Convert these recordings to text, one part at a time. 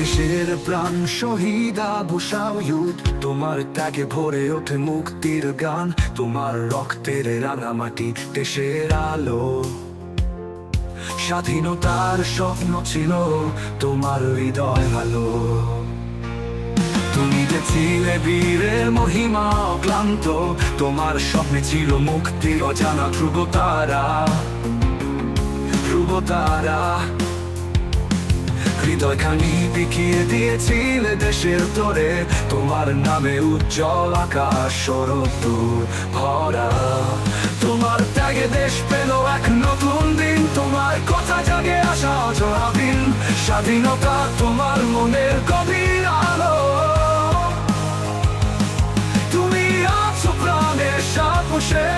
দেশের প্রাণ শহীদ আবু সাঈদ, তোমার ত্যাগে ভরে ওঠে মুক্তির গান। তোমার রক্তের রাঙামাটি দেশের আলো, স্বাধীনতার স্বপ্ন ছিল তোমার হৃদয় ভালো। তুমি যে ছিলে বীরের মহিমা অক্লান্ত, তোমার স্বপ্নে ছিল মুক্তির অজানা ধ্রুবতারা। হৃদয়খানি বিকিয়ে দিয়েছিলে দেশের তরে, তোমার নামে উজ্জ্বল আকাশ শরৎ ভরা। তোমার ত্যাগে দেশ পেল এক নতুন দিন, তোমার কথা জাগে আসা অজরাবিন। স্বাধীনতা তোমার মনের গভীর আলো, তুমি আছো প্রাণের সাহসে,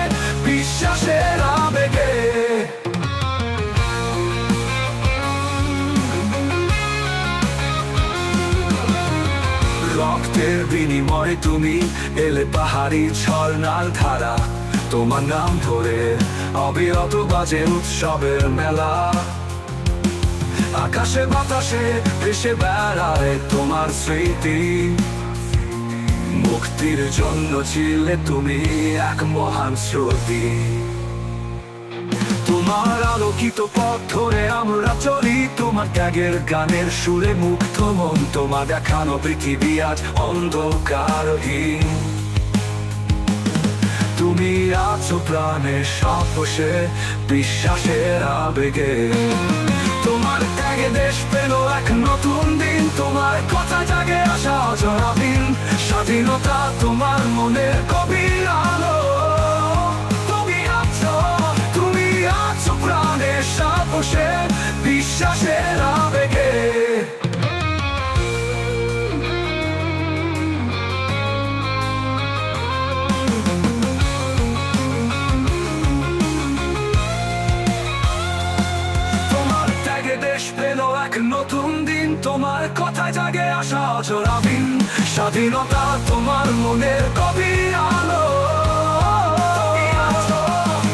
বিশ্বাসের আবেগে। রক্তের বিনিময়ে তুমি এলে পাহাড়ি ঝর্ণার ধারা। তোমার নাম ধরে অবিরত বাজে উৎসবের মেলা। আকাশে বাতাসে ভেসে বেড়ায় তোমার স্মৃতি, মুক্তির জন্য ছিলে তুমি এক মহান স্রোতী। তোমার আলোকিত পথ ধরে আমরা চলি, তোমার ত্যাগের গানের সুরে মুগ্ধ মন। তোমার দেখানো পৃথিবী আজ অন্ধকারহীন, তুমি আছো প্রাণের সাহসে, বিশ্বাসের আবেগে। তোমার ত্যাগে দেশ পেল এক নতুন দিন, তোমার কথা জাগে আসা অজরাবিন। স্বাধীনতা তোমার মনের গভীর আলো, তুমি আছো প্রাণের সাহসে, বিশ্বাসের আবেগে। তোমার ত্যাগে দেশ পেল এক নতুন দিন, তোমার কথা জাগে আসা অজরাবিন। স্বাধীনতা তোমার মনের গভীর আলো,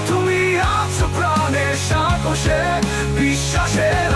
তুমি আছো প্রাণের সাহসে, বিশ্বাসের